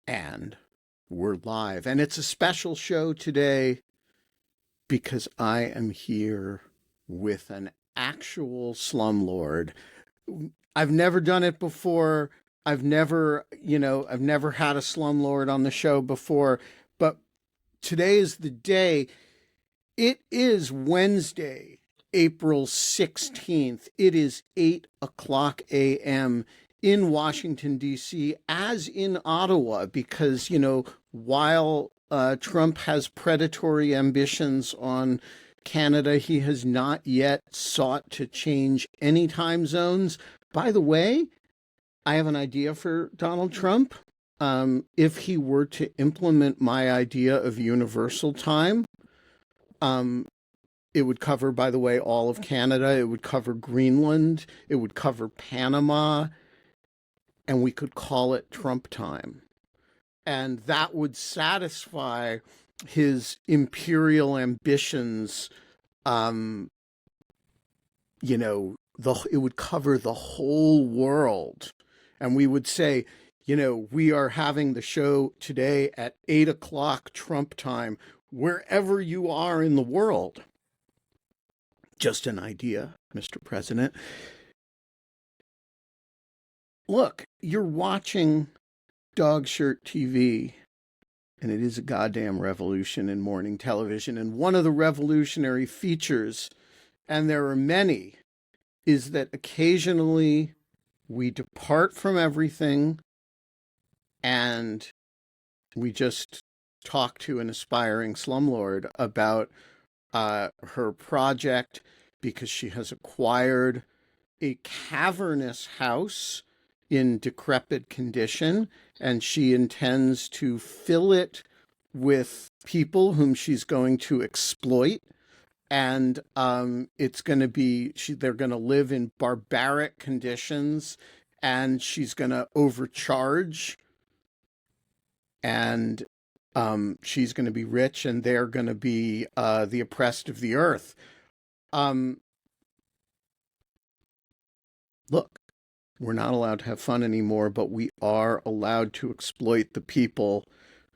And we're live. And it's a special show today because I am here with an actual slumlord. I've never done it before. I've never had a slumlord on the show before, but today is the day. It is Wednesday, April 16th. It is 8 o'clock a.m. in Washington, D.C., as in Ottawa, because, while Trump has predatory ambitions on Canada, he has not yet sought to change any time zones. By the way, I have an idea for Donald Trump. If he were to implement my idea of universal time, um, it would cover, by the way, all of Canada. It would cover Greenland. It would cover Panama. And we could call it Trump time. And that would satisfy his imperial ambitions. Um, it would cover the whole world. And we would say, we are having the show today at 8 o'clock Trump time, wherever you are in the world. Just an idea, Mr. President. Look, you're watching Dog Shirt TV, and it is a goddamn revolution in morning television. And one of the revolutionary features, and there are many, is that occasionally we depart from everything and we just talk to an aspiring slumlord about her project, because she has acquired a cavernous house in decrepit condition, and she intends to fill it with people whom she's going to exploit. And it's going to be, they're going to live in barbaric conditions, and she's going to overcharge, and she's going to be rich, and they're going to be the oppressed of the earth. Look, we're not allowed to have fun anymore, but we are allowed to exploit the people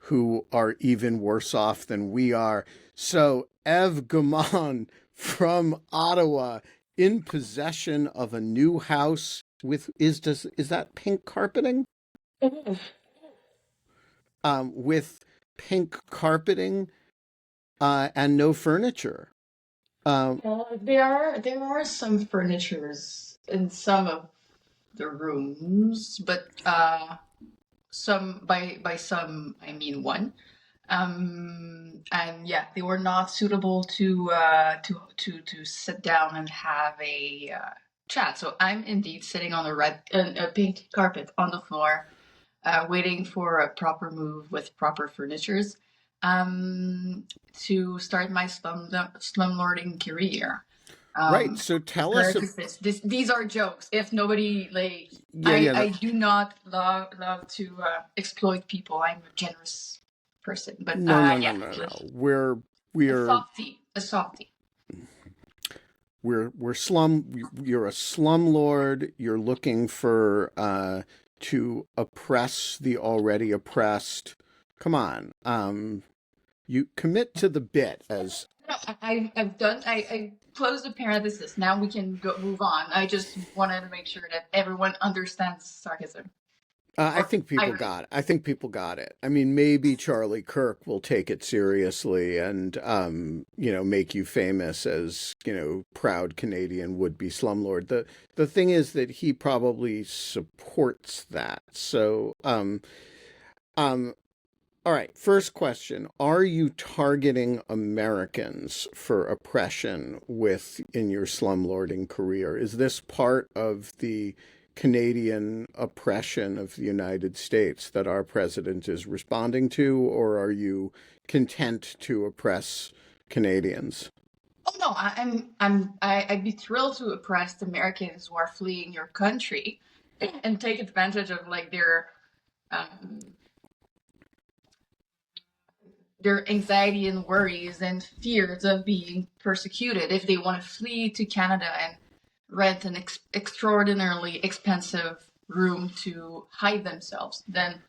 who are even worse off than we are. So, Gaumond from Ottawa, in possession of a new house with is that pink carpeting? With pink carpeting and no furniture. There are some furnitures in some of the rooms, but some by some I mean one. And yeah, they were not suitable to sit down and have a chat. So I'm indeed sitting on a pink carpet on the floor, waiting for a proper move with proper furnitures, to start my slumlording career. Right. So tell us. These are jokes. If nobody Yeah. I do not love to exploit people. I'm a generous person, but no. We're a softie. You're a slumlord. You're looking for to oppress the already oppressed. Come on. You commit to the bit as I closed the parenthesis. Now we can move on. I just wanted to make sure that everyone understands sarcasm. I think people got it. I think people got it. I mean, maybe Charlie Kirk will take it seriously and, make you famous as, proud Canadian would-be slumlord. The thing is that he probably supports that. So, all right, first question. Are you targeting Americans for oppression in your slumlording career? Is this part of the Canadian oppression of the United States that our president is responding to, or are you content to oppress Canadians? Oh no, I'd be thrilled to oppress Americans who are fleeing your country and take advantage of their anxiety and worries and fears of being persecuted. If they want to flee to Canada and rent an extraordinarily expensive room to hide themselves, then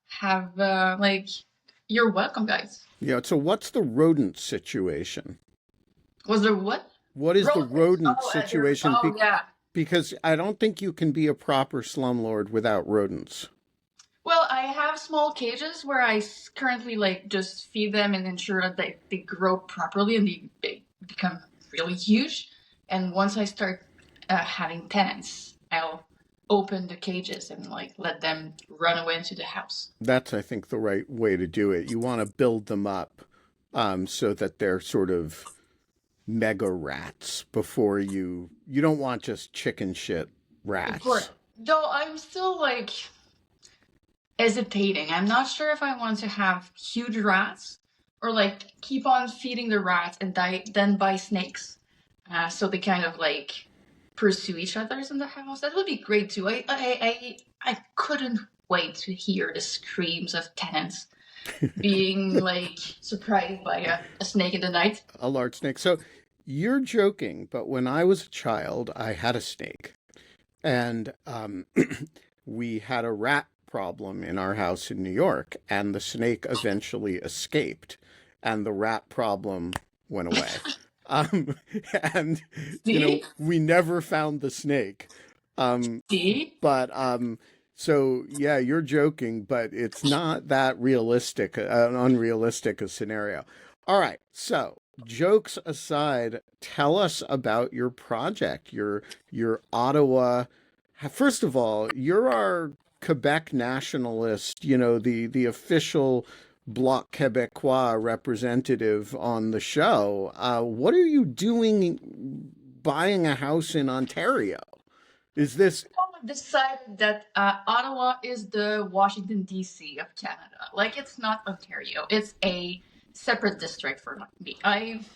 have like you're welcome, guys. Yeah. So what's the rodent situation? Was there what? What is the Rodents. rodent situation? Oh yeah. Because I don't think you can be a proper slumlord without rodents. Well, I have small cages where I currently like just feed them and ensure that they grow properly and they become really huge. And once I start having tenants, I'll open the cages and like let them run away into the house. That's, I think, the right way to do it. You want to build them up so that they're sort of mega rats before you don't want just chicken shit Of course. rats. Though I'm still like hesitating. I'm not sure if I want to have huge rats or like keep on feeding the rats and then buy snakes. So they kind of like pursue each other's in the house. That would be great too. I couldn't wait to hear the screams of tenants being like surprised by a snake in the night. A large snake. So you're joking, but when I was a child, I had a snake. And we had a rat problem in our house in New York, and the snake eventually escaped, and the rat problem went away. Um, and See? we never found the snake. Um, See? but so yeah, you're joking, but it's not that realistic, an unrealistic a scenario. All right, so jokes aside, tell us about your project, your Ottawa. First of all, you're our Quebec nationalist, the official Bloc Québécois representative on the show. What are you doing buying a house in Ontario? Is this Decided that Ottawa is the Washington D.C. of Canada. Like it's not Ontario; it's a separate district for me. I've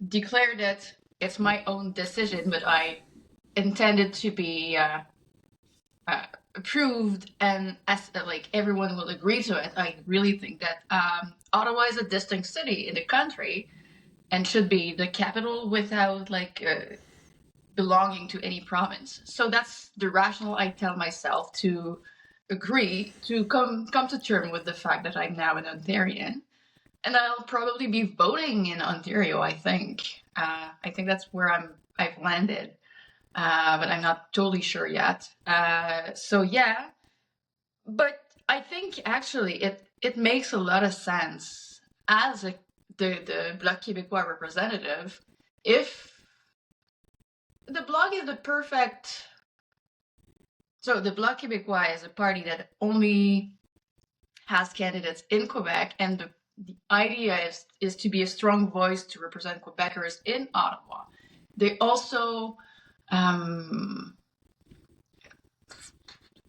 declared it. It's my own decision, but I intended to be approved, and as like everyone will agree to it. I really think that Ottawa is a distinct city in the country and should be the capital without like belonging to any province. So that's the rationale I tell myself to agree to come to terms with the fact that I'm now an Ontarian, and I'll probably be voting in Ontario. I think that's where I've landed, but I'm not totally sure yet. So yeah, but I think actually it makes a lot of sense as the Bloc Québécois representative if the Bloc is the perfect. So the Bloc Québécois is a party that only has candidates in Quebec, and the idea is to be a strong voice to represent Quebecers in Ottawa. They also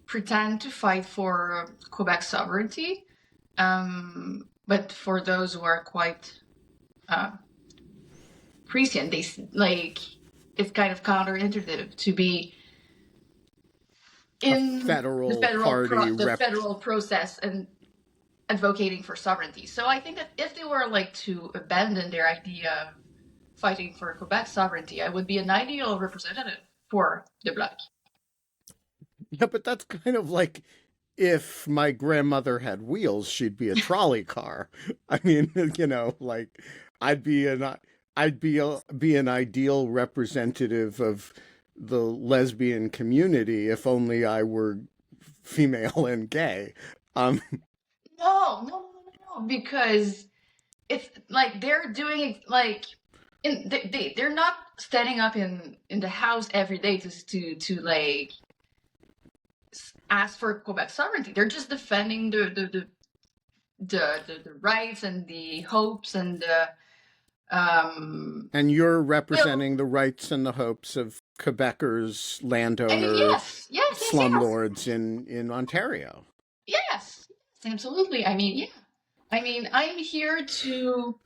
pretend to fight for Quebec sovereignty, but for those who are quite prescient, they like it's kind of counterintuitive to be a in federal party the rep? federal process and advocating for sovereignty. So I think that if they were like to abandon their idea of fighting for Quebec sovereignty, I would be an ideal representative for the Bloc. Yeah, but that's kind of like if my grandmother had wheels, she'd be a trolley car. I mean, like I'd be an be an ideal representative of the lesbian community if only I were female and gay. Um, No, because it's like they're doing it like they're not standing up in the house every day to like ask for Quebec sovereignty. They're just defending the rights and the hopes and the and you're you know, representing the rights and the hopes of Quebecers, landowner yes, slumlords in Ontario. yes, absolutely. I mean, yeah. I mean, I'm here to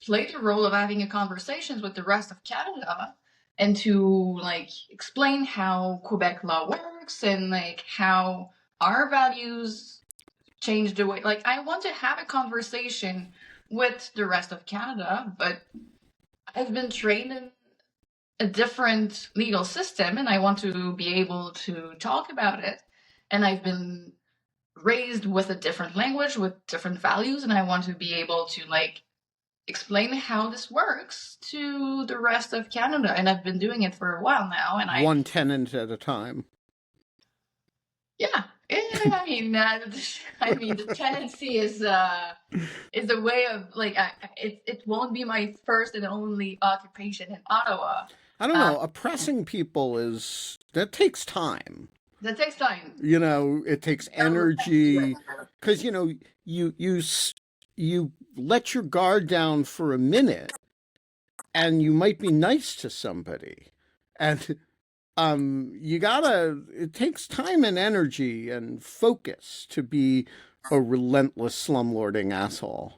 play the role of having a conversations with the rest of Canada and to like explain how Quebec law works and like how our values change the way like I want to have a conversation with the rest of Canada, but I've been trained in a different legal system and I want to be able to talk about it. And I've been raised with a different language, with different values, and I want to be able to like explain how this works to the rest of Canada. And I've been doing it for a while now, and One tenant at a time. yeah, I mean, I mean, the tendency is a way of like it won't be my first and only occupation in Ottawa. I don't Uh, know. Oppressing people is that takes time. that takes time. It takes That'll affect you. energy because you let your guard down for a minute and you might be nice to somebody, and you gotta. It takes time and energy and focus to be a relentless slumlording asshole.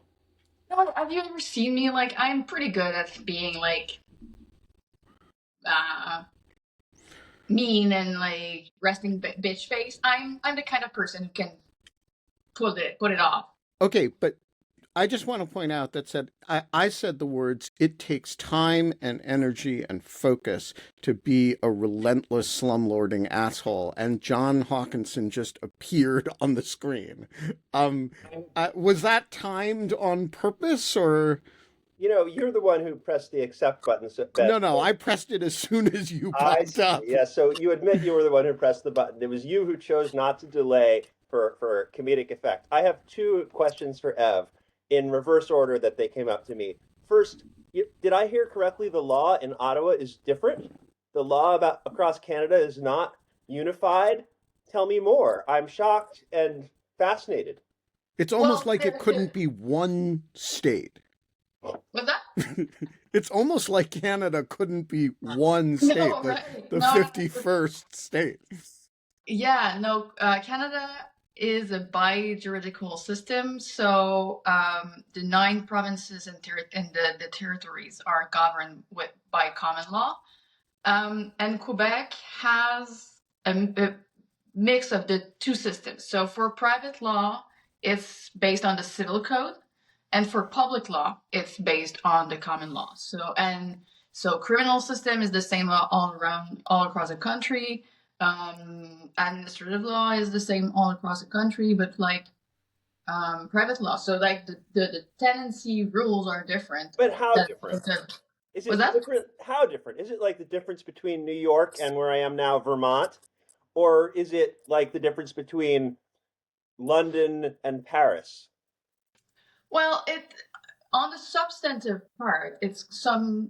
Have you ever seen me? Like, I'm pretty good at being like uh, mean and like resting bitch face. I'm the kind of person who can put it off. Okay, but I just want to point out that I said the words, it takes time and energy and focus to be a relentless slumlording asshole. And John Hawkinson just appeared on the screen. Um, was that timed on purpose or? You're the one who pressed the accept button. So No, that no, I pressed it as soon as you I popped see. up. Yeah, so you admit you were the one who pressed the button. It was you who chose not to delay for comedic effect. I have two questions for Ev in reverse order that they came up to me. First, did I hear correctly? The law in Ottawa is different. The law about across Canada is not unified. Tell me more. I'm shocked and fascinated. It's almost Well, like it couldn't be one state. what's that? It's almost like Canada couldn't be one state, No, right? the No, 51st state. yeah, no. Canada is a bi-juridical system, so the nine provinces and the territories are governed by common law. And Quebec has a mix of the two systems. So for private law, it's based on the civil code, and for public law, it's based on the common law. So criminal system is the same law all across the country. Administrative law is the same all across the country, but like private law. So like the tenancy rules are different. But how That different? Is was it that? different? How different? Is it like the difference between New York and where I am now, Vermont? Or is it like the difference between London and Paris? Well, it on the substantive part, it's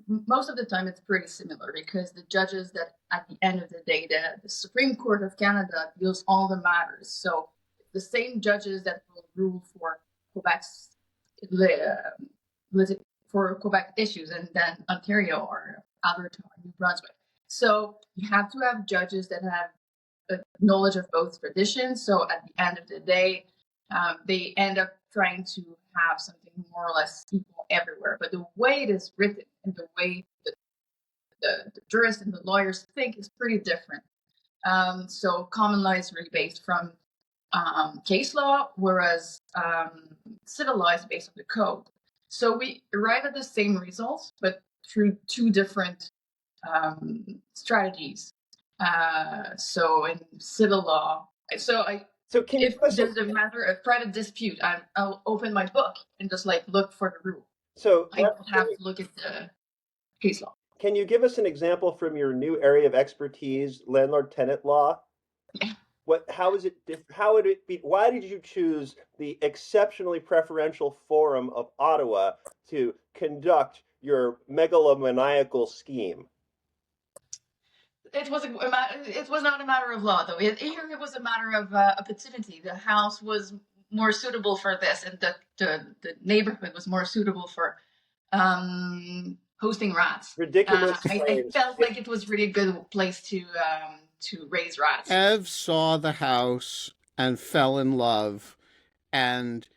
most of the time it's pretty similar because the judges that at the end of the day, the Supreme Court of Canada deals all the matters. So the same judges that will rule for Quebec's for Quebec issues, and then Ontario or Alberta or New Brunswick. So you have to have judges that have a knowledge of both traditions. So at the end of the day, they end up trying to have something more or less equal everywhere. But the way it is written and the way the jurists and the lawyers think is pretty different. So common law is really based from case law, whereas civil law is based on the code. So we arrive at the same results, but through two different strategies. So in civil law, So can you if give us there's a matter of private dispute, I'll open my book and just like look for the rule. so I don't have to look at the case law. can you give us an example from your new area of expertise, landlord tenant law? Yeah. How is it how would it be, why did you choose the exceptionally preferential forum of Ottawa to conduct your megalomaniacal scheme? It was it was not a matter of law though. Here it was a matter of opportunity. The house was more suitable for this, and the neighborhood was more suitable for hosting rats. Ridiculous I claims. felt like it was really a good place to raise rats. Ev saw the house and fell in love, and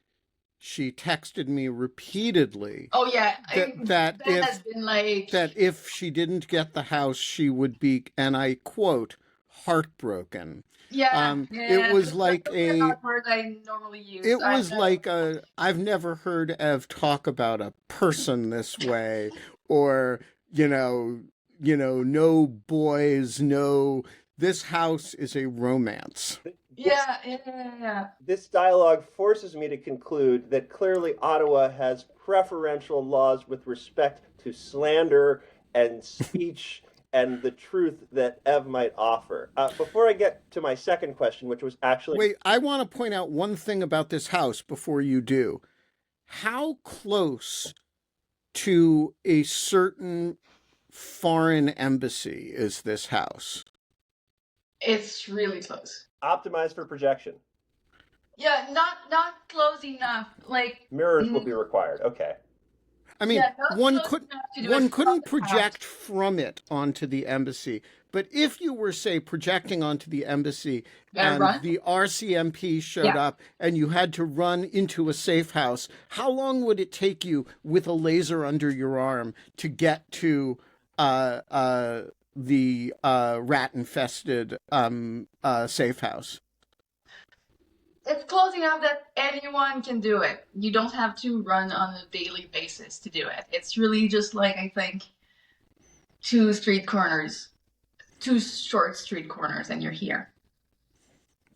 she texted me repeatedly Oh yeah, that that has been like if she didn't get the house, she would be, and I quote, heartbroken. yeah. It was like Those are not words I normally use. it was like I've never heard Ev talk about a person this way, or no boys, no. This house is a romance. Yeah. This dialogue forces me to conclude that clearly Ottawa has preferential laws with respect to slander and speech and the truth that Ev might offer. Before I get to my second question, which was actually Wait, I want to point out one thing about this house before you do. How close to a certain foreign embassy is this house? It's really close. optimized for projection, Yeah, not close enough. Like, mirrors will be required. Okay. I mean, yeah, not close enough to do it one from couldn't the house. project from it onto the embassy. But if you were, say, projecting onto the embassy And and run. the RCMP showed Yeah. up and you had to run into a safe house, how long would it take you with a laser under your arm to get to the rat infested safe house? It's close enough that anyone can do it. You don't have to run on a daily basis to do it. It's really just like, I think, two short street corners, and you're here.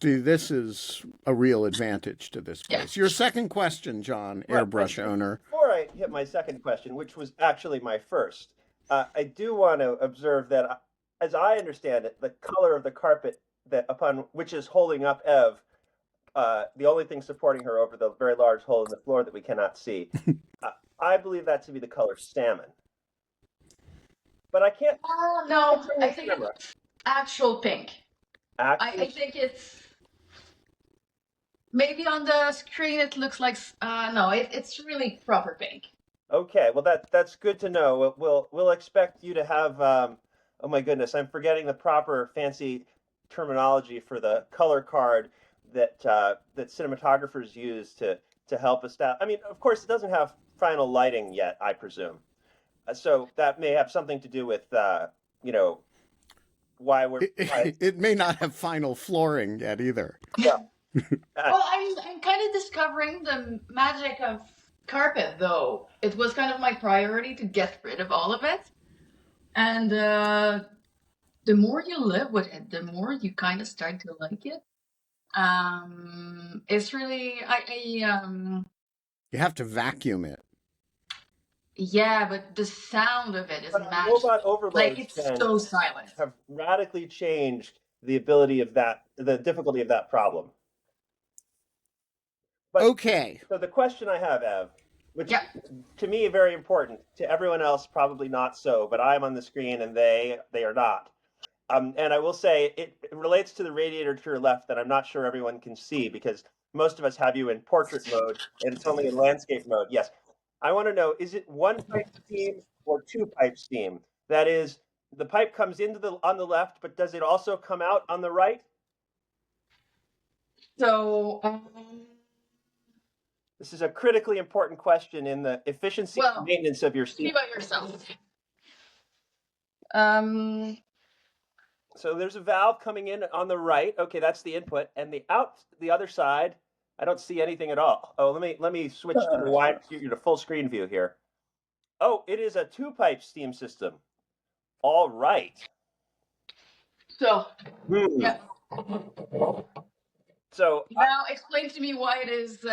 See, this is a real advantage to this Yeah. place. Your second question, John, Right. airbrush owner. Before I hit my second question, which was actually my first, I do want to observe that, as I understand it, the color of the carpet that upon which is holding up Ev, the only thing supporting her over the very large hole in the floor that we cannot see, I believe that to be the color salmon. But I can't. No, I think it's actual pink. Actually, I think it's maybe on the screen it looks like no, it's really proper pink. okay, well that's good to know. We'll expect you to have. Oh my goodness, I'm forgetting the proper fancy terminology for the color card that cinematographers use to help us out. I mean, of course, it doesn't have final lighting yet, I presume. So that may have something to do with you know why we're. It may not have final flooring yet either. Yeah. Well, I'm kind of discovering the magic of carpet, though. It was kind of my priority to get rid of all of it, and the more you live with it, the more you kind of start to like it. It's really You have to vacuum it. yeah, but the sound of it is But magical. robot Like, overloads it's then so silent. have radically changed the difficulty of that problem. But Okay. so the question I have, Ev, which Yeah. to me very important, to everyone else probably not so, but I'm on the screen and they are not. And I will say it relates to the radiator to your left that I'm not sure everyone can see because most of us have you in portrait mode and it's only in landscape mode. Yes. I want to know, is it one pipe steam or two pipe steam? That is, the pipe comes into the on the left, but does it also come out on the right? So, This is a critically important question in the efficiency and maintenance of your see steam. by yourself. So there's a valve coming in on the right. Okay, that's the input, and the other side, I don't see anything at all. Oh, let me switch to full screen view here. Oh, it is a two pipe steam system. All right. So, yeah. So Now explain to me why it is.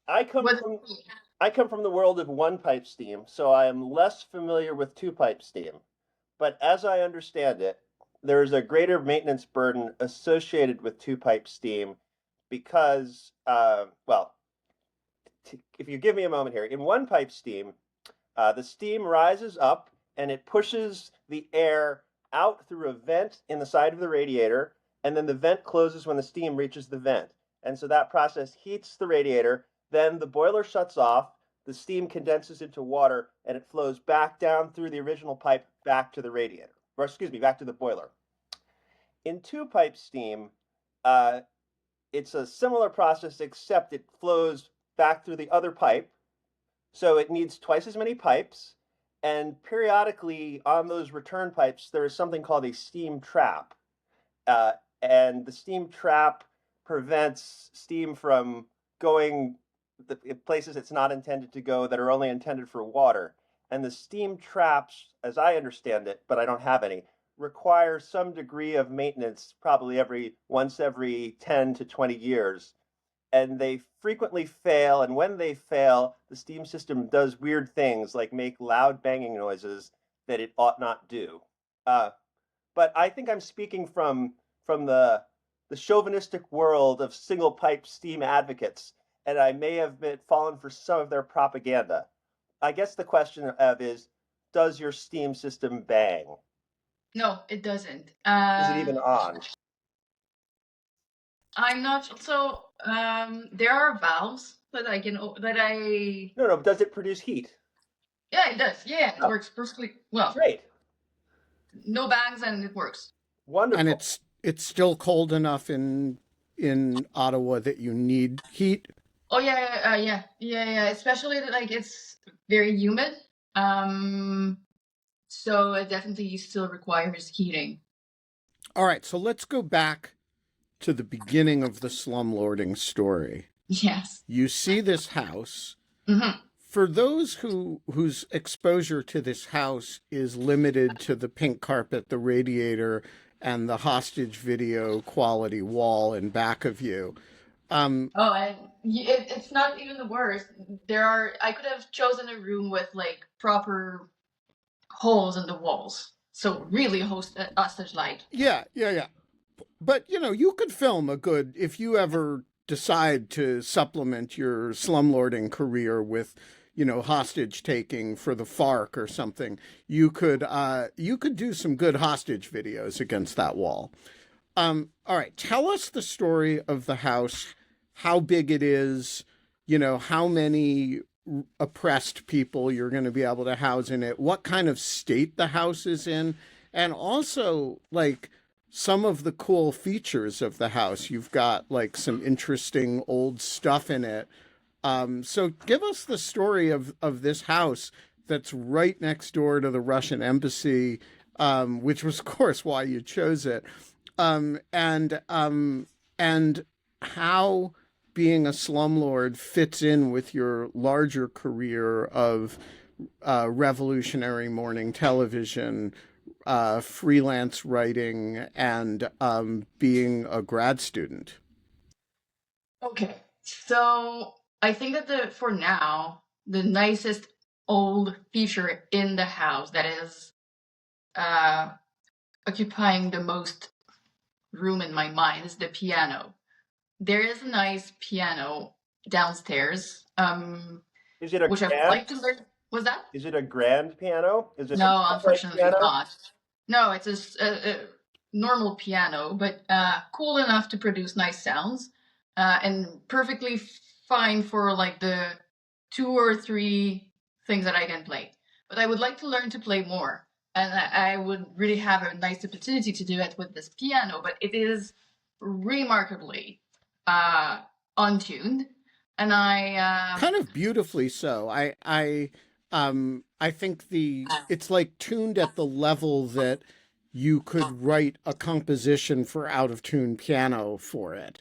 I come from the world of one pipe steam, so I am less familiar with two pipe steam. But as I understand it, there is a greater maintenance burden associated with two pipe steam because, well, if you give me a moment here, in one pipe steam, the steam rises up and it pushes the air out through a vent in the side of the radiator, and then the vent closes when the steam reaches the vent. And so that process heats the radiator, then the boiler shuts off, the steam condenses into water, and it flows back down through the original pipe back to the radiator, or excuse me, back to the boiler. In two pipe steam, it's a similar process, except it flows back through the other pipe. So it needs twice as many pipes. And periodically on those return pipes, there is something called a steam trap. And the steam trap prevents steam from going the places it's not intended to go that are only intended for water. And the steam traps, as I understand it, but I don't have any, require some degree of maintenance, probably once every 10 to 20 years. And they frequently fail. And when they fail, the steam system does weird things like make loud banging noises that it ought not do. Uh, but I think I'm speaking from the chauvinistic world of single pipe steam advocates, and I may have fallen for some of their propaganda. I guess the question of is, does your steam system bang? No, it doesn't. Is it even on? I'm not. So there are valves that I can that I. No, no. Does it produce heat? Yeah, it does. Yeah, it Oh, works perfectly well. great. No bangs and it works. And Wonderful. it's still cold enough in Ottawa that you need heat. Oh yeah. Especially that, like, it's very humid. So it definitely still requires heating. All right, so let's go back to the beginning of the slumlording story. Yes. You see this house. Mm-hmm. For those whose exposure to this house is limited to the pink carpet, the radiator, and the hostage video quality wall in back of you. Oh, and it's not even the worst. I could have chosen a room with like proper holes in the walls, so really hostage light. Yeah, yeah, yeah. But you could film a good if you ever decide to supplement your slumlording career with hostage taking for the FARC or something. You could do some good hostage videos against that wall. All right, tell us the story of the house, how big it is, how many oppressed people you're going to be able to house in it, what kind of state the house is in, and also like some of the cool features of the house. You've got like some interesting old stuff in it. So give us the story of this house that's right next door to the Russian embassy, which was, of course, why you chose it, and how being a slumlord fits in with your larger career of revolutionary morning television, freelance writing, and being a grad student. Okay, so I think that for now the nicest old feature in the house that is uh, occupying the most room in my mind is the piano. There is a nice piano downstairs, Is it a which I would grand? like to learn. Was that? Is it a grand piano? Is it an No, upright unfortunately piano? not. No, it's a normal piano, but cool enough to produce nice sounds, and perfectly fine for like the 2 or 3 things that I can play. But I would like to learn to play more, and I would really have a nice opportunity to do it with this piano. But it is remarkably uh, untuned, and Kind of beautifully so. I think it's like tuned at the level that you could write a composition for out of tune piano for it.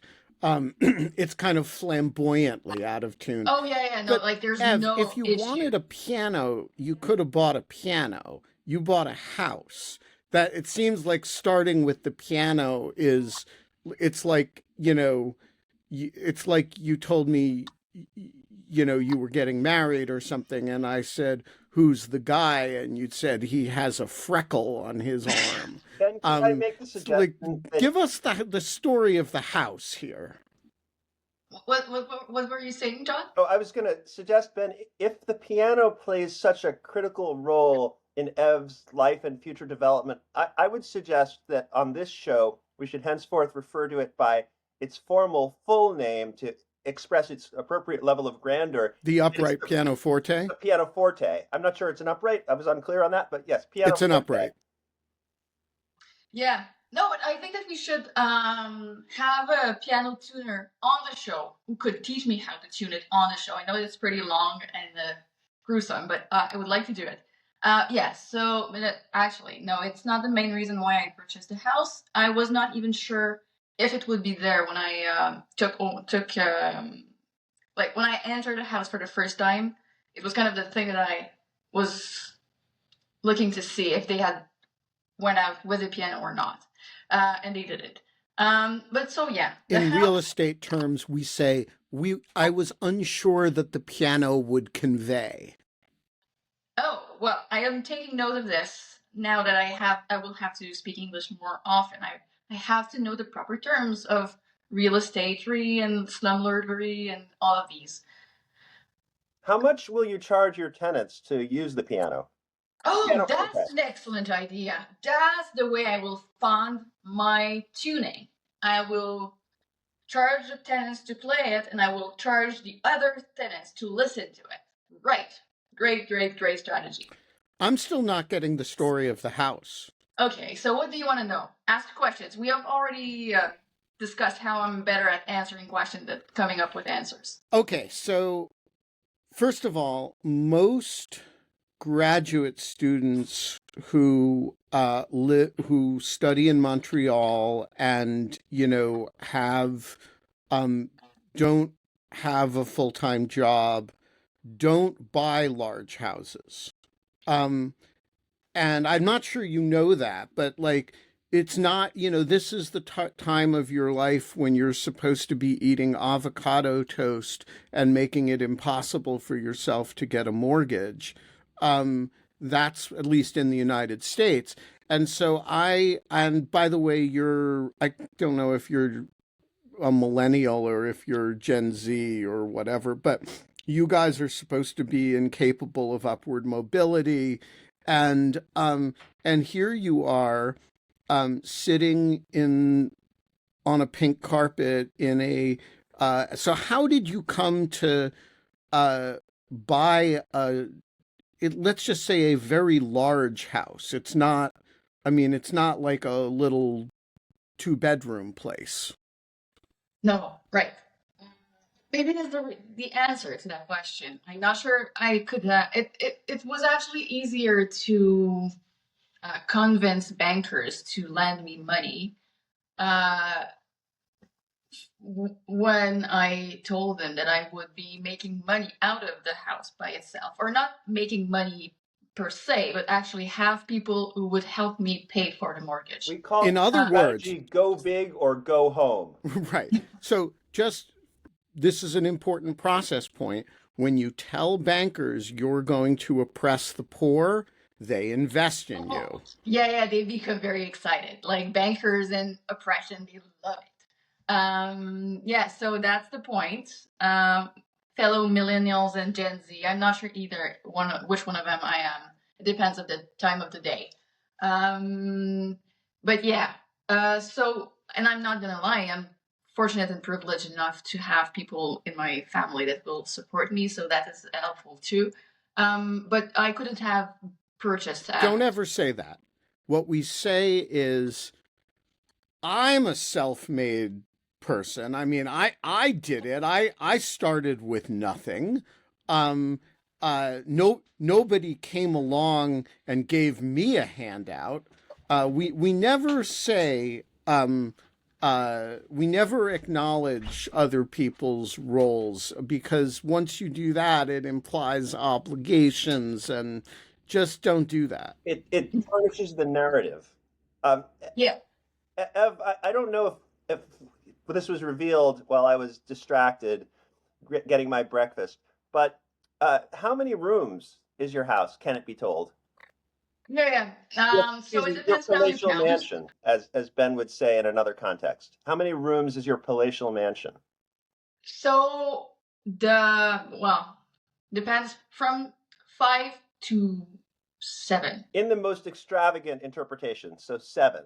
It's kind of flamboyantly out of tune. oh yeah, no, But like there's Ev, no if you issue. wanted a piano, you could have bought a piano. You bought a house. That it seems like starting with the piano is, it's like, it's like you told me, you were getting married or something, and I said, "Who's the guy?" And you said he has a freckle on his arm. Ben, could I make the So like, suggestion that give us the story of the house here. What were you saying, John? oh, I was going to suggest, Ben, if the piano plays such a critical role in Ev's life and future development, I would suggest that on this show, we should henceforth refer to it by its formal full name to express its appropriate level of grandeur. The It's upright pianoforte. the pianoforte. I'm not sure it's an upright. I was unclear on that, but yes, It's an pianoforte. upright. Yeah. No, but I think that we should have a piano tuner on the show who could teach me how to tune it on the show. I know it's pretty long and gruesome, but I would like to do it. Yes. So, actually, no, it's not the main reason why I purchased the house. I was not even sure if it would be there when I took like when I entered the house for the first time. It was kind of the thing that I was looking to see if they had went out with a piano or not, and they did it. But so yeah, In real estate terms, we say I was unsure that the piano would convey. Oh well, I am taking note of this now that I will have to speak English more often. I have to know the proper terms of real estatery and slumlordery and all of these. How much will you charge your tenants to use the piano? Oh, Piano per that's pet. an excellent idea. That's the way I will fund my tuning. I will charge the tenants to play it, and I will charge the other tenants to listen to it. Right. Great, great, great strategy. I'm still not getting the story of the house. Okay, so what do you want to know? Ask questions. We have already discussed how I'm better at answering questions than coming up with answers. Okay, so first of all, most graduate students who who study in Montreal and have don't have a full-time job don't buy large houses. Um, and I'm not sure you know that, but like it's not, this is the time of your life when you're supposed to be eating avocado toast and making it impossible for yourself to get a mortgage. That's at least in the United States. And so and by the way, I don't know if you're a millennial or if you're Gen Z or whatever, but you guys are supposed to be incapable of upward mobility, and here you are, sitting in on a pink carpet in a. So how did you come to uh, buy let's just say a very large house? It's not. I mean, it's not like a little two-bedroom place. No, right. Maybe that's the answer to that question. I'm not sure I could. It was actually easier to convince bankers to lend me money uh, when I told them that I would be making money out of the house by itself, or not making money per se, but actually have people who would help me pay for the mortgage. We call In other words, strategy go big or go home. right. So this is an important process point. When you tell bankers you're going to oppress the poor, they invest in you. Yeah, they become very excited. Like bankers and oppression, they love it. Yeah, so that's the point. Fellow millennials and Gen Z, I'm not sure either which one of them I am. It depends on the time of the day. But yeah, and I'm not gonna lie, I'm fortunate and privileged enough to have people in my family that will support me, so that is helpful too. But I couldn't have purchased that. Don't ever say that. What we say is, I'm a self-made person. I mean, I did it. I started with nothing. Nobody came along and gave me a handout. We never say, we never acknowledge other people's roles, because once you do that, it implies obligations, and just don't do that. It tarnishes the narrative. Um, Yeah. Ev, I don't know if this was revealed while I was distracted getting my breakfast, but how many rooms is your house? Can it be told? Yeah. So it Your depends how you palatial count. mansion, as Ben would say in another context. How many rooms is your palatial mansion? So depends from 5 to 7. In the most extravagant interpretation, so 7.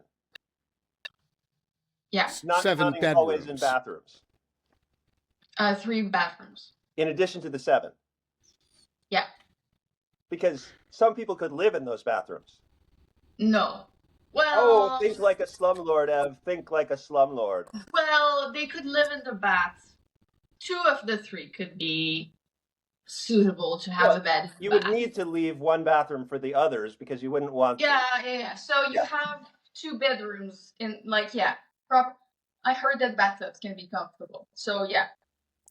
Yeah. Not 7 counting hallways and bedrooms. bathrooms. 3 bathrooms. In addition to the 7. Yeah. Because some people could live in those bathrooms. No. Oh, think like a slumlord, Ev. Think like a slumlord. Well, they could live in the bath. 2 of the 3 could be suitable to have a bed. You would need to leave one bathroom for the others because you wouldn't want. Yeah. So you have 2 bedrooms in, proper. I heard that bathtubs can be comfortable. So yeah,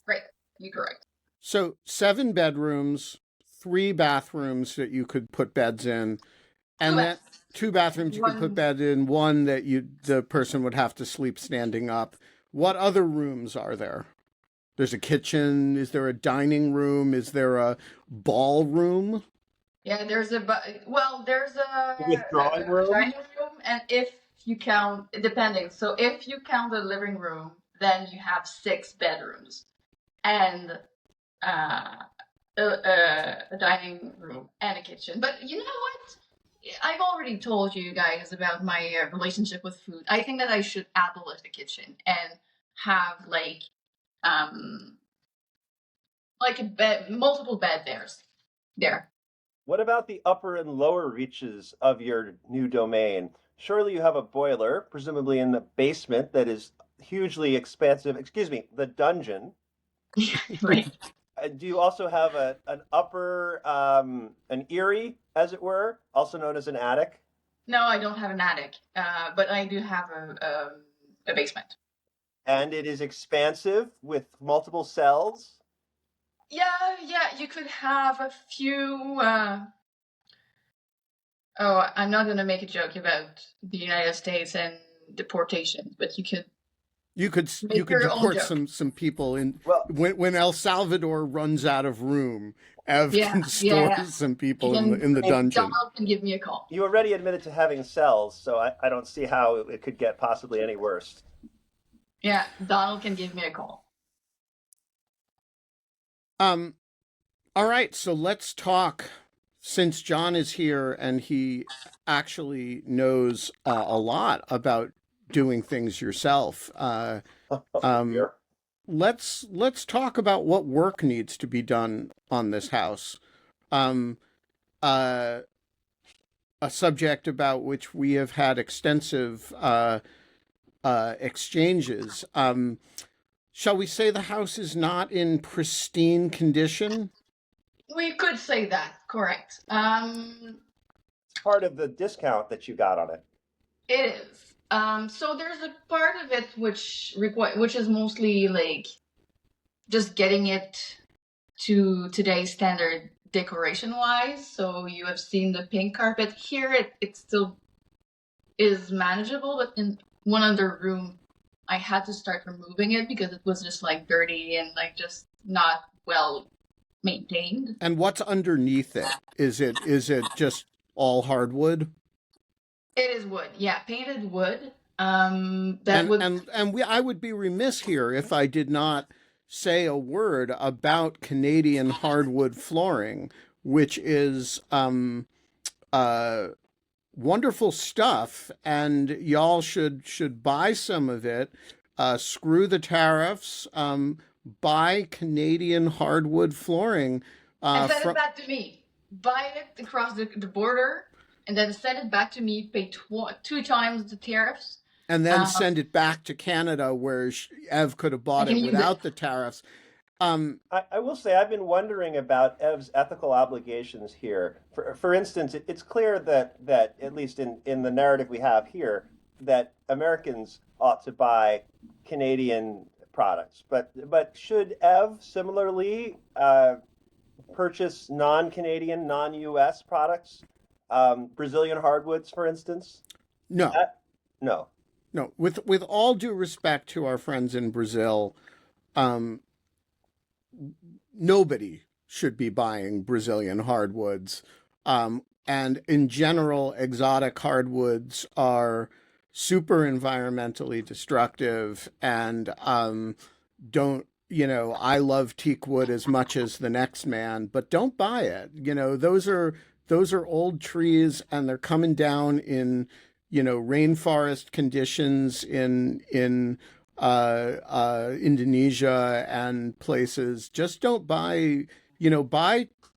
great. You're correct. So 7 bedrooms, 3 bathrooms that you could put beds in, and then two bathrooms you could put One, bed in, one that the person would have to sleep standing up. What other rooms are there? There's a kitchen. Is there a dining room? Is there a ballroom? yeah, there's there's Withdrawing a room? dining room, and if you count, depending, so if you count the living room, then you have 6 bedrooms and a dining room and a kitchen. But you know what? I've already told you guys about my relationship with food. I think that I should abolish the kitchen and have um like a bed, multiple bed there. What about the upper and lower reaches of your new domain? Surely you have a boiler, presumably in the basement, that is hugely expansive. Excuse me, the dungeon. Right. Do you also have an upper, an eyrie, as it were, also known as an attic? No, I don't have an attic, but I do have a basement. And it is expansive with multiple cells. Yeah, you could have a few. Oh, I'm not going to make a joke about the United States and deportation, but you could You could make your own deport joke. some people in Well, when El Salvador runs out of room. Ev Yeah, can yeah, store yeah. some You people can. in the dungeon. Donald can give me a call. you already admitted to having cells, so I don't see how it could get possibly any worse. Yeah, Donald can give me a call. Um. All right, so let's talk. Since John is here and he actually knows a lot about doing things yourself, Oh um, dear. let's talk about what work needs to be done on this house. Um, uh, a subject about which we have had extensive exchanges. Shall we say the house is not in pristine condition? We could say that, correct. Part of the discount that you got on it. It is. So there's a part of it which is mostly like just getting it to today's standard decoration wise. So you have seen the pink carpet here. It still is manageable, but in one other room, I had to start removing it because it was just like dirty and like just not well maintained. And what's underneath it? Is it just all hardwood? It is wood, yeah, painted wood. That And would. and we I would be remiss here if I did not say a word about Canadian hardwood flooring, which is uh wonderful stuff, and y'all should buy some of it. Screw the tariffs. Buy Canadian hardwood flooring. And send it From back to me. Buy it across the border, and then send it back to me. Pay 2 times the tariffs. And then Um, send it back to Canada, where Ev could have I bought can it use it. without the tariffs. Um, I will say I've been wondering about Ev's ethical obligations here. For instance, it's clear that at least in the narrative we have here, that Americans ought to buy Canadian products. But should Ev similarly purchase non-Canadian, non-US products? Brazilian hardwoods, for instance? no, That, no. no. With all due respect to our friends in Brazil, um, nobody should be buying Brazilian hardwoods. And in general, exotic hardwoods are super environmentally destructive and don't, I love teak wood as much as the next man, but don't buy it. Those are old trees and they're coming down in, rainforest conditions in Indonesia and places. Just don't buy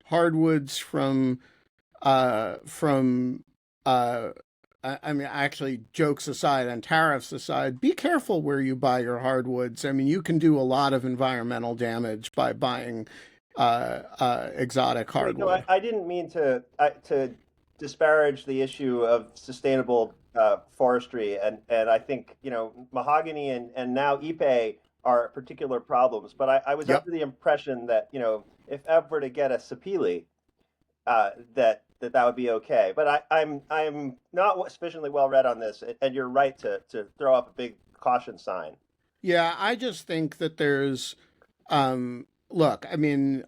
hardwoods from I mean, actually, jokes aside and tariffs aside, be careful where you buy your hardwoods. I mean, you can do a lot of environmental damage by buying exotic Right. No, hardwood. I didn't mean to disparage the issue of sustainable forestry, and I think mahogany and now ipe are particular problems. But I was Yep. under the impression that if Ev were to get a sapele, that that would be okay. But I'm not sufficiently well read on this, and you're right to throw up a big caution sign. Yeah, I just think that there's look, I mean,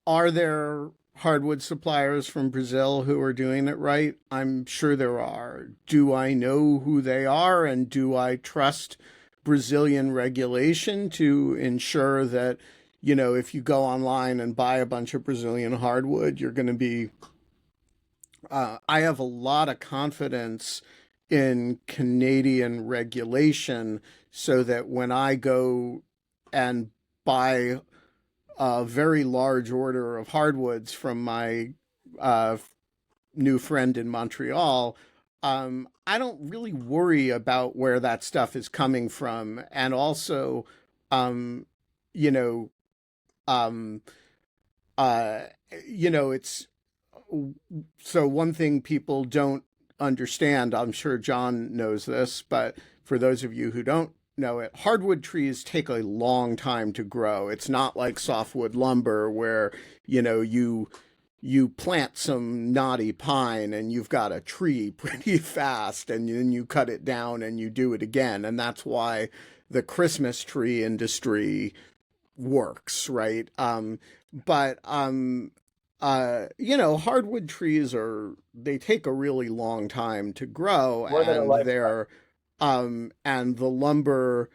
are there hardwood suppliers from Brazil who are doing it right? I'm sure there are. Do I know who they are, and do I trust Brazilian regulation to ensure that, if you go online and buy a bunch of Brazilian hardwood, you're going to be I have a lot of confidence in Canadian regulation so that when I go and buy a very large order of hardwoods from my uh, new friend in Montreal, I don't really worry about where that stuff is coming from. And also, um, you know, um, uh, it's so one thing people don't understand, I'm sure John knows this, but for those of you who don't know it, hardwood trees take a long time to grow. It's not like softwood lumber where, you plant some knotty pine and you've got a tree pretty fast and then you cut it down and you do it again. And that's why the Christmas tree industry works, right? But hardwood trees they take a really long time to grow, More than a and lifetime. and the lumber,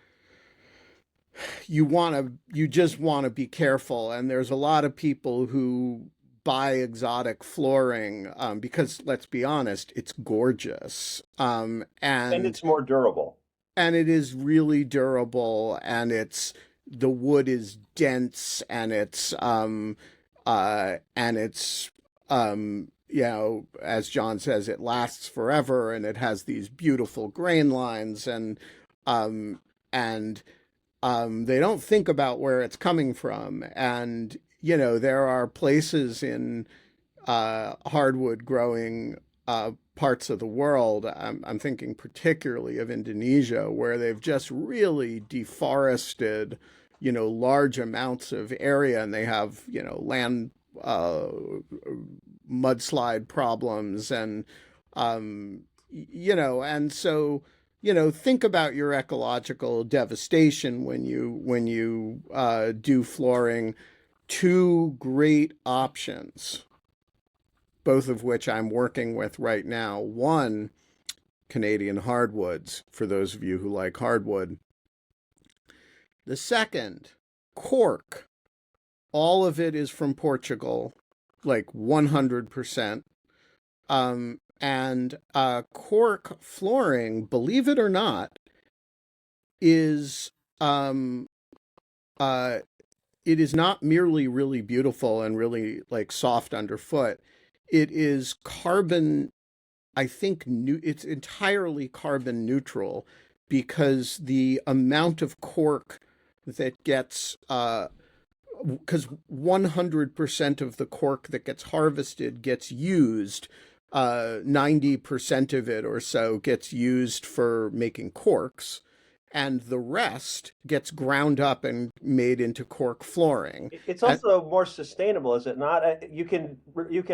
you just want to be careful. And there's a lot of people who buy exotic flooring, because let's be honest, it's gorgeous. And it's more durable. And it is really durable, and the wood is dense, and it's as John says, it lasts forever, and it has these beautiful grain lines, um and they don't think about where it's coming from. And there are places in hardwood growing parts of the world. I'm thinking particularly of Indonesia, where they've just really deforested, large amounts of area, and they have, land uh, mudslide problems, and so think about your ecological devastation when you do flooring. Two great options, both of which I'm working with right now. One, Canadian hardwoods, for those of you who like hardwood. The second, cork. All of it is from Portugal, like 100%. And cork flooring, believe it or not, is um, uh, it is not merely really beautiful and really like soft underfoot. It is carbon, I think it's entirely carbon neutral, because the amount of cork that gets because 100% of the cork that gets harvested gets used. 90% of it or so gets used for making corks, and the rest gets ground up and made into cork flooring. It's And also more sustainable, is it not? You can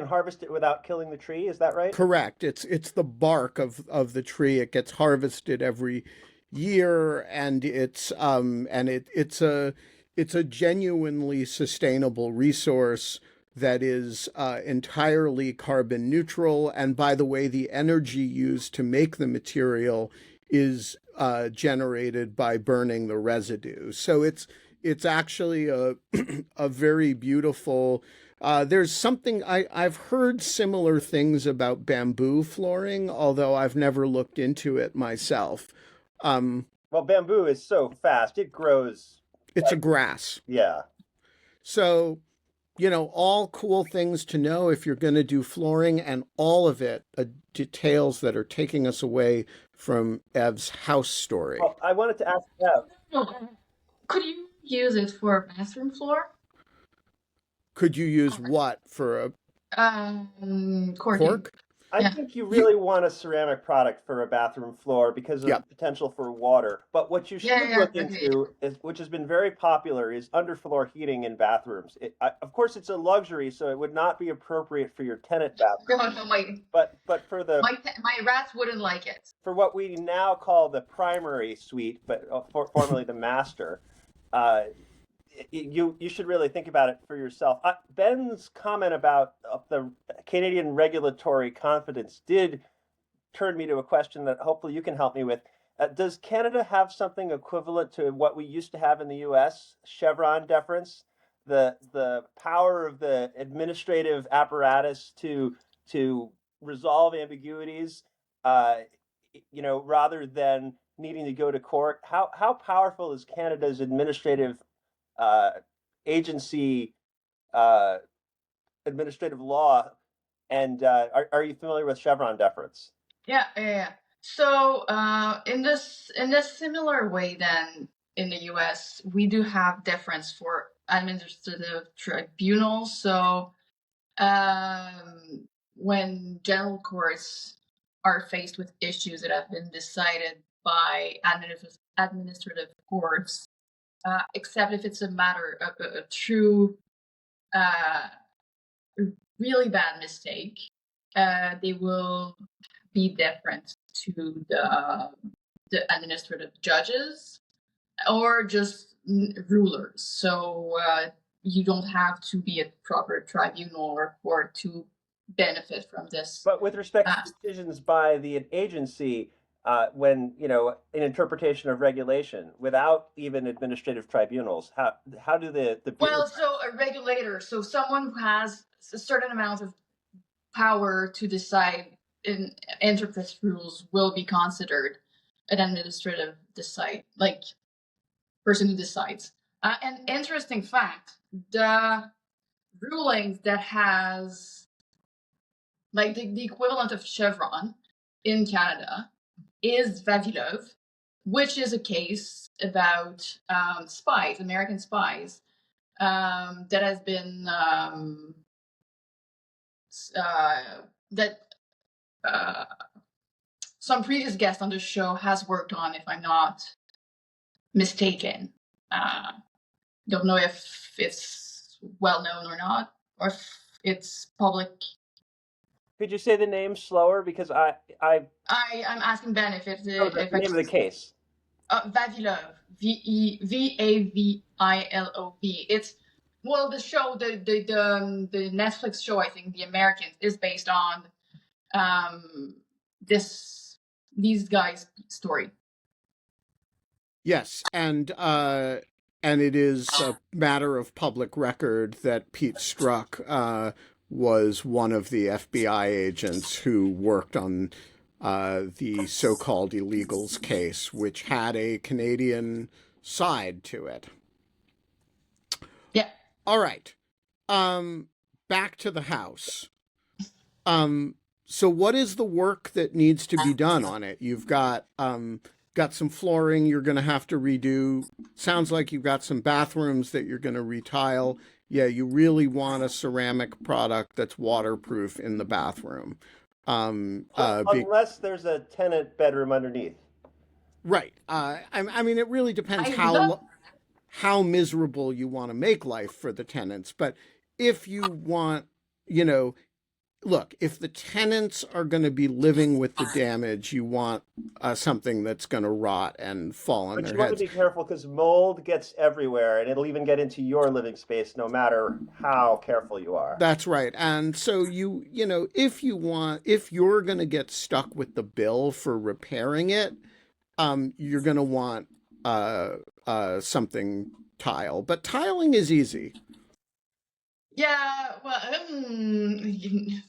harvest it without killing the tree. Is that right? correct, it's the bark of the tree. It gets harvested every year, and it's a genuinely sustainable resource that is entirely carbon neutral. And by the way, the energy used to make the material is generated by burning the residue. So it's actually a a very beautiful. There's something I've heard similar things about bamboo flooring, although I've never looked into it myself. Um, Well, bamboo is so fast; it grows it's a like, grass. yeah. So, all cool things to know if you're going to do flooring, and all of it details that are taking us away from Ev's house story. Well, I wanted to ask Ev. Could you use it for a bathroom floor? Could you use what for a Corking. cork? I Yeah. think you You, really want a ceramic product for a bathroom floor because of yeah, the potential for water. But what you Yeah, should yeah, look exactly. into is, which has been very popular, is underfloor heating in bathrooms. Of course, it's a luxury, so it would not be appropriate for your tenant No, bathroom. no, But for the my rats wouldn't like it. for what we now call the primary suite, but formerly the master, uh, you should really think about it for yourself. Ben's comment about the Canadian regulatory confidence did turn me to a question that hopefully you can help me with. Does Canada have something equivalent to what we used to have in the U.S., Chevron deference, the power of the administrative apparatus to resolve ambiguities, uh, rather than needing to go to court? How powerful is Canada's administrative uh, agency, uh, administrative law, and are you familiar with Chevron deference? Yeah, yeah, yeah. So, in this similar way, then in the U.S., we do have deference for administrative tribunals. So, when general courts are faced with issues that have been decided by administrative courts, except if it's a matter of a true, uh, really bad mistake, they will be different to the administrative judges or just rulers. So you don't have to be a proper tribunal or court to benefit from this. But with respect Uh, to decisions by the agency, when an interpretation of regulation without even administrative tribunals, how do the well, bureaucrats? so a regulator, so someone who has a certain amount of power to decide in interpret rules will be considered an administrative decide like person who decides. An interesting fact: the rulings that has like the equivalent of Chevron in Canada is Vavilov, which is a case about spies, American spies, that has been that uh, some previous guest on the show has worked on, if I'm not mistaken. Don't know if it's well known or not, or if it's public. Could you say the name slower because I'm asking Ben know the if I name of the case. Vavilov, Vavilov. It's well, the show, the Netflix show, I think, The Americans, is based on this these guys' story. yes, and it is a matter of public record that Pete Strzok was one of the FBI agents who worked on the so-called illegals case, which had a Canadian side to it. Yeah. All right. Back to the house. Um, so what is the work that needs to be done on it? You've got some flooring you're going to have to redo. Sounds like you've got some bathrooms that you're going to retile. Yeah, you really want a ceramic product that's waterproof in the bathroom. Unless there's a tenant bedroom underneath. Right. I mean, it really depends I love how miserable you want to make life for the tenants. But if you want, you know, look, if the tenants are going to be living with the damage, you want something that's going to rot and fall on But their you want to heads. be careful because mold gets everywhere and it'll even get into your living space no matter how careful you are. That's right. And so if you're going to get stuck with the bill for repairing it, you're going to want something tile. But tiling is easy. Yeah, well,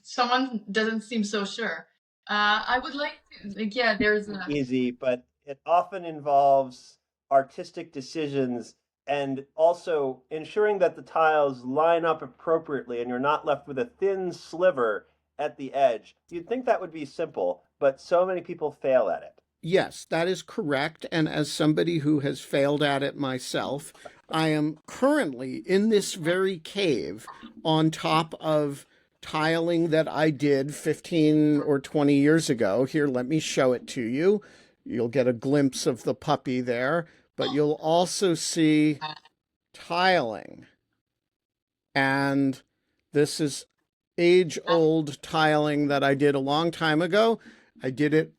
someone doesn't seem so sure. I would like to, like, yeah, there's a, Easy, but it often involves artistic decisions and also ensuring that the tiles line up appropriately and you're not left with a thin sliver at the edge. You'd think that would be simple, but so many people fail at it. Yes, that is correct. And as somebody who has failed at it myself, I am currently in this very cave on top of tiling that I did 15 or 20 years ago. Here, let me show it to you. You'll get a glimpse of the puppy there, but you'll also see tiling. And this is age-old tiling that I did a long time ago. I did it,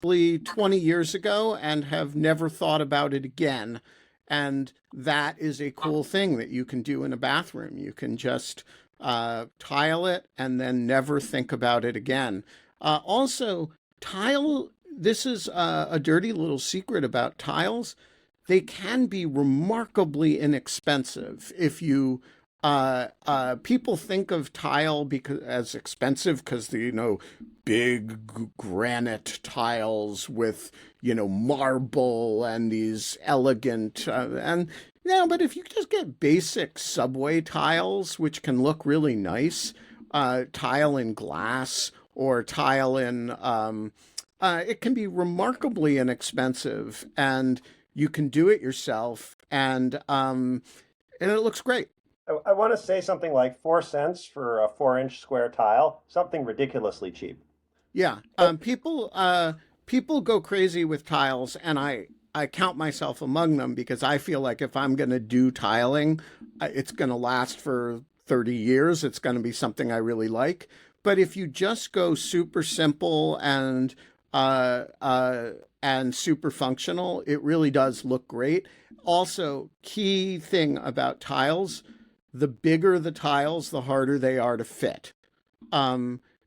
20 years ago and have never thought about it again. And that is a cool thing that you can do in a bathroom. You can just tile it and then never think about it again. Also, tile, this is a dirty little secret about tiles. They can be remarkably inexpensive if you people think of tile because as expensive because the big granite tiles with marble and these elegant and no, but if you just get basic subway tiles which can look really nice, tile in glass or tile in it can be remarkably inexpensive and you can do it yourself and it looks great. I want to say something like 4 cents for a 4-inch square tile, something ridiculously cheap. Yeah, people go crazy with tiles, and I count myself among them because I feel like if I'm going to do tiling, it's going to last for 30 years. It's going to be something I really like. But if you just go super simple uh, uh, and super functional, it really does look great. Also, key thing about tiles, the bigger the tiles, the harder they are to fit.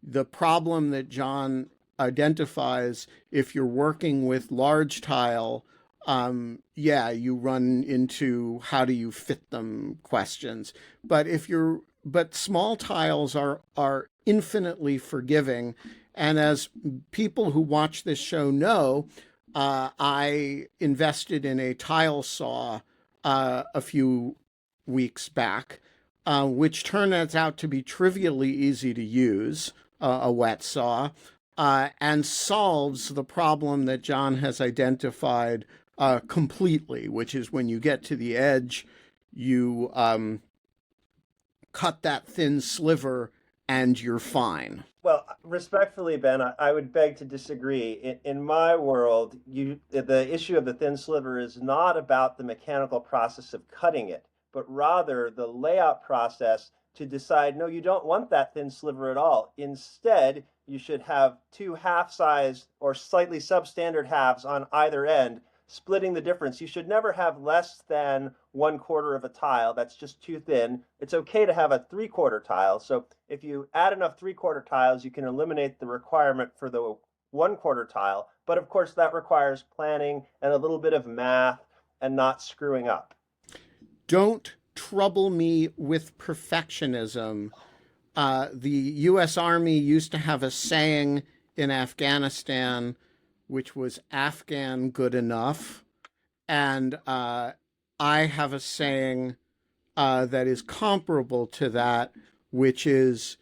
The problem that John identifies if you're working with large tile, yeah, you run into how do you fit them questions. But small tiles are infinitely forgiving. And as people who watch this show know, I invested in a tile saw a few weeks back, which turns out to be trivially easy to use, a wet saw, and solves the problem that John has identified completely, which is when you get to the edge, you cut that thin sliver and you're fine. Well, respectfully, Ben, I would beg to disagree. In my world, the issue of the thin sliver is not about the mechanical process of cutting it, but rather the layout process to decide, no, you don't want that thin sliver at all. Instead, you should have two half-size or slightly substandard halves on either end, splitting the difference. You should never have less than 1/4 of a tile. That's just too thin. It's okay to have a 3/4 tile. So if you add enough 3/4 tiles, you can eliminate the requirement for the 1/4 tile. But of course, that requires planning and a little bit of math and not screwing up. Don't trouble me with perfectionism. The U.S. Army used to have a saying in Afghanistan, which was Afghan good enough. And I have a saying that is comparable to that, which is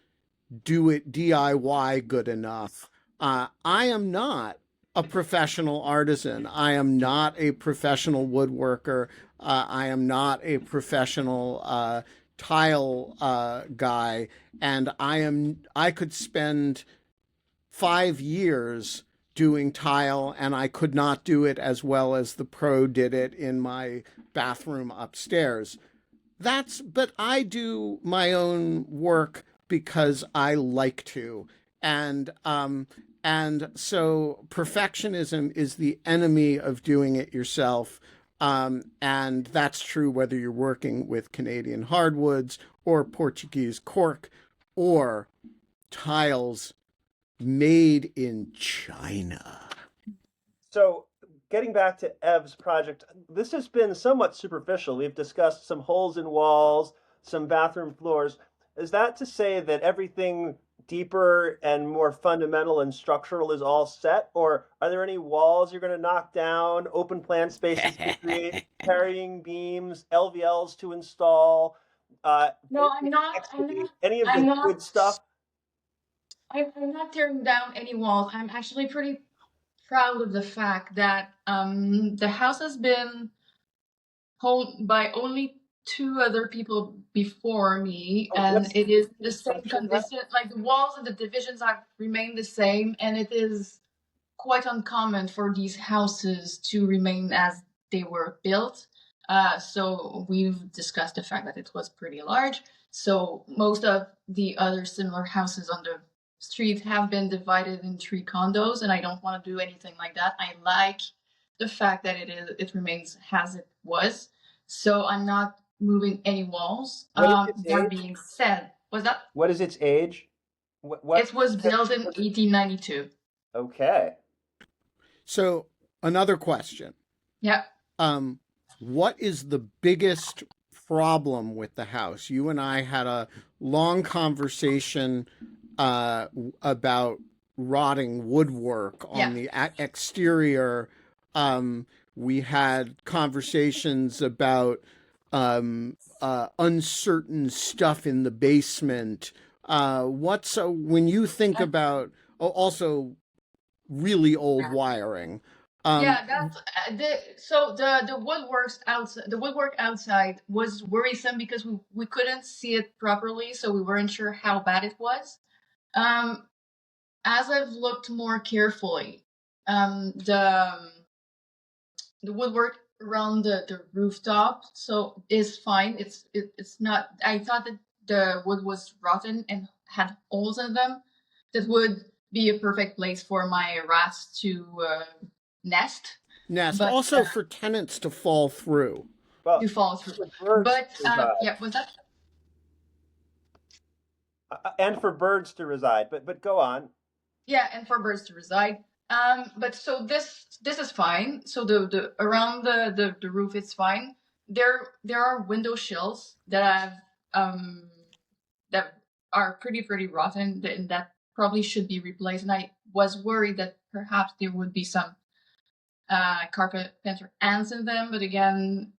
do it DIY good enough. I am not a professional artisan. I am not a professional woodworker. I am not a professional tile guy, and I could spend 5 years doing tile, and I could not do it as well as the pro did it in my bathroom upstairs. But I do my own work because I like to. And and so perfectionism is the enemy of doing it yourself. And that's true whether you're working with Canadian hardwoods or Portuguese cork or tiles made in China. So, getting back to Ev's project, this has been somewhat superficial. We've discussed some holes in walls, some bathroom floors. Is that to say that everything deeper and more fundamental and structural is all set? Or are there any walls you're going to knock down, open plan spaces to create, carrying beams, LVLs to install, No, I'm not. any of I'm the not. good stuff? I'm not tearing down any walls. I'm actually pretty proud of the fact that the house has been home by only two other people before me, Oh, and it is the same assumption that? condition. Like the walls and the divisions have remained the same, and it is quite uncommon for these houses to remain as they were built. So we've discussed the fact that it was pretty large. So most of the other similar houses on the street have been divided in three condos, and I don't want to do anything like that. I like the fact that it remains as it was. So I'm not moving any walls. What is its That age? being said, was that What is its age? What it was built in 1892. Okay. So another question. Yeah. Um, what is the biggest problem with the house? You and I had a long conversation about rotting woodwork on the exterior. We had conversations about uncertain stuff in the basement. When you think about also really old wiring? Yeah, that's the woodwork outside was worrisome because we couldn't see it properly, so we weren't sure how bad it was. Um, as I've looked more carefully, um, the um, the woodwork around the rooftop is fine. It's not. I thought that the wood was rotten and had holes in them. That would be a perfect place for my rats to nest. Nest But also for tenants to fall through. Well, to follow through. for birds But to reside, yeah, was that? and for birds to reside. But go on. Yeah, and for birds to reside. But so this is fine. So the around the roof is fine. There are window sills that have that are pretty rotten and that probably should be replaced. And I was worried that perhaps there would be some carpenter ants in them, but again,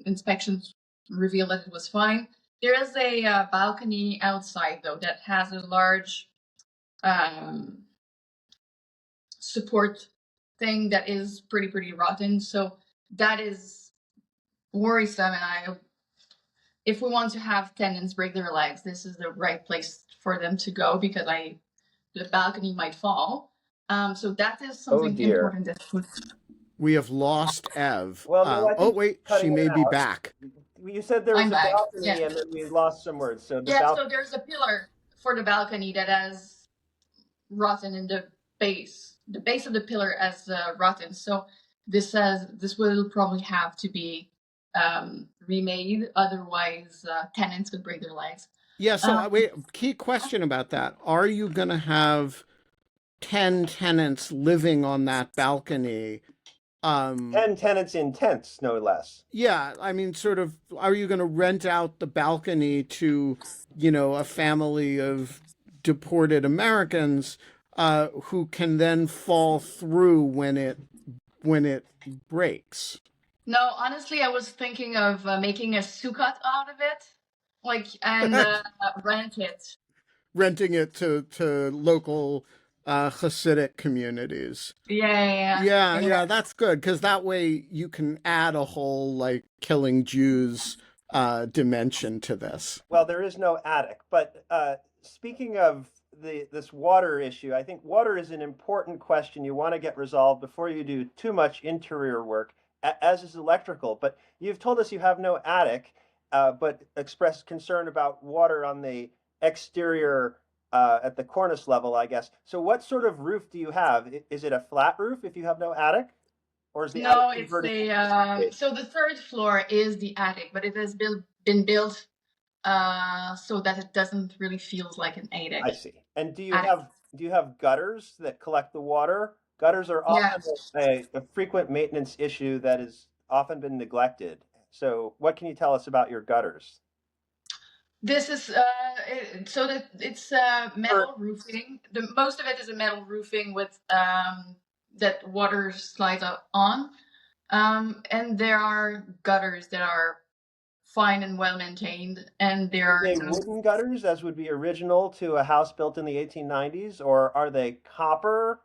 inspections revealed that it was fine. There is a balcony outside though that has a large um, support thing that is pretty rotten. So that is worrisome, and if we want to have tenants break their legs, this is the right place for them to go because the balcony might fall. So that is Oh something dear. important that We have lost Ev. Well, no, I Oh, think wait, cutting she it may be out. back. You said there was I'm a back. balcony, Yeah. and then we lost some words. So the Yeah, balcony. so there's a pillar for the balcony that has rotten in the base. The base of the pillar has rotten. So this will probably have to be remade. Otherwise, tenants could break their legs. Yeah, so Um, wait, key question about that. Are you going to have 10 tenants living on that balcony? 10 tenants in tents, no less. Yeah, I mean, sort of, are you going to rent out the balcony to, a family of deported Americans who can then fall through when it breaks? no, honestly, I was thinking of making a sukkah out of it, and rent it. Renting it to local Hasidic communities. Yeah, that's good because that way you can add a whole like killing Jews dimension to this. Well, there is no attic. But speaking of this water issue, I think water is an important question you want to get resolved before you do too much interior work, as is electrical. But you've told us you have no attic, but expressed concern about water on the exterior at the cornice level, I guess. So what sort of roof do you have? Is it a flat roof if you have no attic? Or is the attic No, it's converted? so the third floor is the attic, but it has been built so that it doesn't really feel like an attic. I see. And Attic. do you have gutters that collect the water? Gutters are Yeah. often a frequent maintenance issue that has often been neglected. So what can you tell us about your gutters? This is so that it's metal roofing. The most of it is a metal roofing with that water slides on. And there are gutters that are fine and well maintained, and there Are are they some. wooden gutters, as would be original to a house built in the 1890s, or are they copper,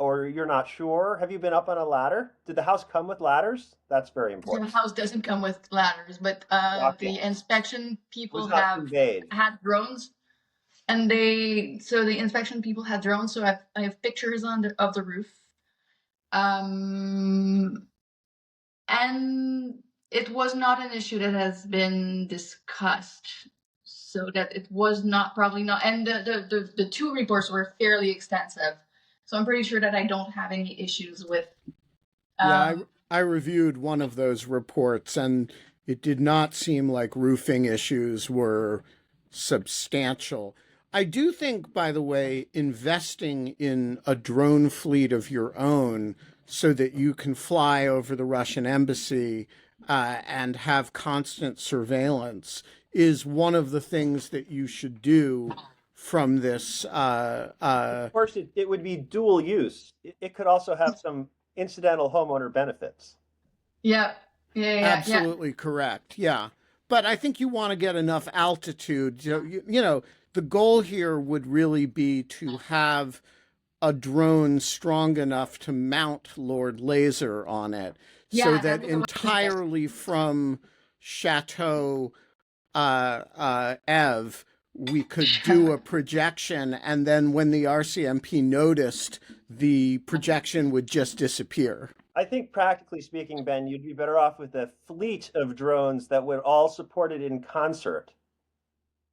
or you're not sure? Have you been up on a ladder? Did the house come with ladders? That's very The important. house doesn't come with ladders, but Okay. the inspection Was people not have conveyed. had drones, and the inspection people had drones. So I have pictures of the roof, um, and it was not an issue that has been discussed. So that it was not probably not, and the two reports were fairly extensive. So I'm pretty sure that I don't have any issues with. Yeah, Um, I reviewed one of those reports, and it did not seem like roofing issues were substantial. I do think, by the way, investing in a drone fleet of your own so that you can fly over the Russian embassy and have constant surveillance is one of the things that you should do from this. Of course, it would be dual use. It could also have some incidental homeowner benefits. yeah, yeah. Absolutely correct. Yeah. But I think you want to get enough altitude. The goal here would really be to have a drone strong enough to mount Lord Laser on it so Yeah, that that was the way. entirely from Chateau Eve, we could do a projection. And then when the RCMP noticed, the projection would just disappear. I think practically speaking, Ben, you'd be better off with a fleet of drones that would all support it in concert.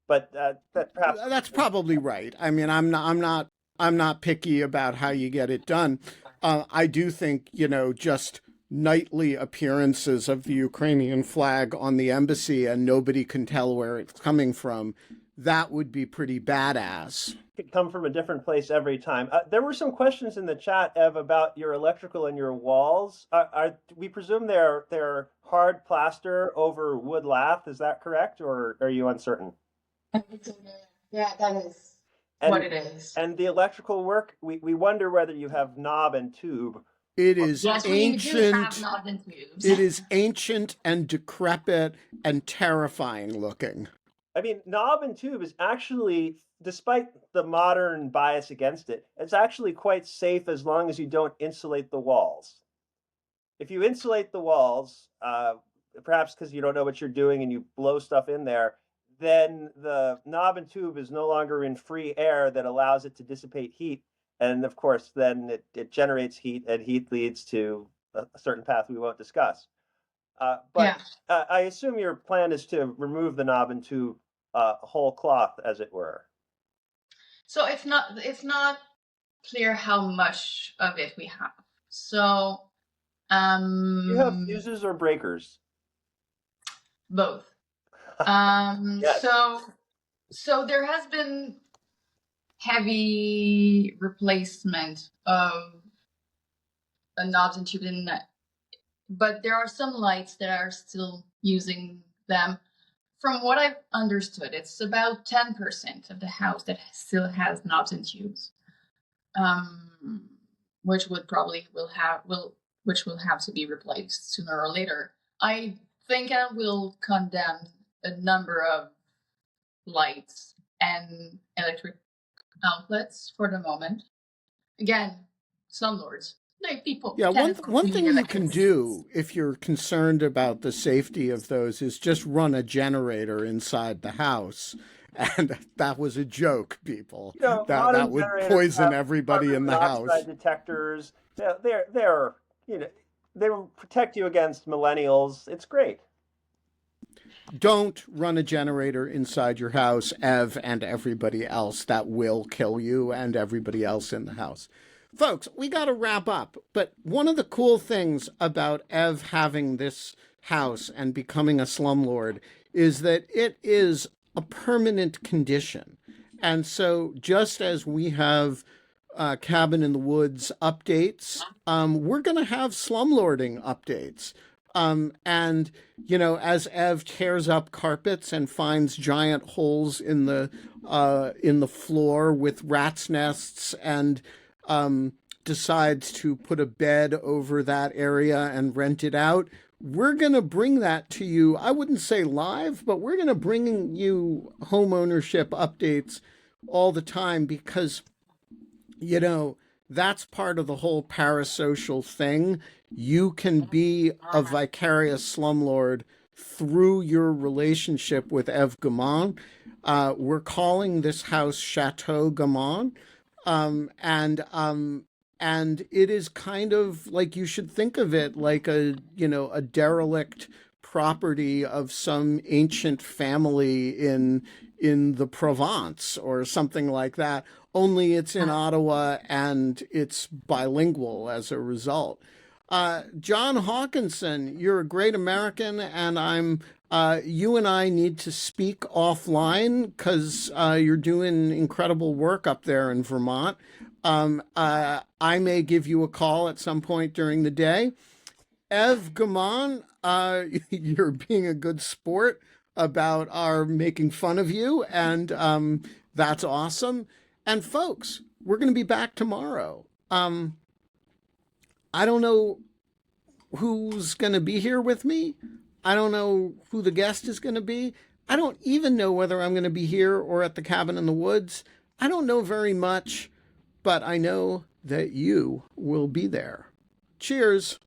But that perhaps That's probably right. I mean, I'm not picky about how you get it done. I do think, just nightly appearances of the Ukrainian flag on the embassy and nobody can tell where it's coming from, that would be pretty badass. could come from a different place every time. There were some questions in the chat, Ev, about your electrical and your walls. We presume they're hard plaster over wood lath? Is that correct, or are you uncertain? Yeah, that is what And it is. and the electrical work, we wonder whether you have knob and tube. It is Yes, we do have ancient. knobs and tubes. It is ancient and decrepit and terrifying looking. I mean, knob and tube is actually, despite the modern bias against it, it's actually quite safe as long as you don't insulate the walls. If you insulate the walls, perhaps because you don't know what you're doing and you blow stuff in there, then the knob and tube is no longer in free air that allows it to dissipate heat. And of course, then it generates heat, and heat leads to a certain path we won't discuss. But Yeah. I assume your plan is to remove the knob and tube whole cloth, as it were. So it's not clear how much of it we have. So You have fuses or breakers? both. Yes. So there has been heavy replacement of knobs and tubes in that, but there are some lights that are still using them. From what I've understood, it's about 10% of the house that still has knobs and tubes, which would probably which will have to be replaced sooner or later. I think I will condemn a number of lights and electric outlets for the moment. Again, slumlords, like people. Yeah, tenants one thing need you can electricity. do if you're concerned about the safety of those is just run a generator inside the house. And that was a joke, people. You know, That modern would generators poison have everybody carbon in the monoxide house. detectors. They're they will protect you against millennials. It's great. Don't run a generator inside your house, Ev and everybody else. That will kill you and everybody else in the house. Folks, we got to wrap up. But one of the cool things about Ev having this house and becoming a slumlord is that it is a permanent condition. And so, just as we have Cabin in the Woods updates, we're going to have slumlording updates. And as Ev tears up carpets and finds giant holes in the floor with rats' nests, and decides to put a bed over that area and rent it out, we're going to bring that to you. I wouldn't say live, but we're going to bring you home ownership updates all the time because, you know, That's part of the whole parasocial thing. You can be a vicarious slumlord through your relationship with Eve Gaumond. We're calling this house Chateau Gaumond, and it is kind of like you should think of it like a derelict property of some ancient family in the Provence or something like that. Only it's in Ottawa and it's bilingual as a result. John Hawkinson, you're a great American, and you and I need to speak offline because you're doing incredible work up there in Vermont. I may give you a call at some point during the day. Eve Gaumond, you're being a good sport about our making fun of you, and that's awesome. And folks, we're going to be back tomorrow. I don't know who's going to be here with me. I don't know who the guest is going to be. I don't even know whether I'm going to be here or at the cabin in the woods. I don't know very much, but I know that you will be there. Cheers.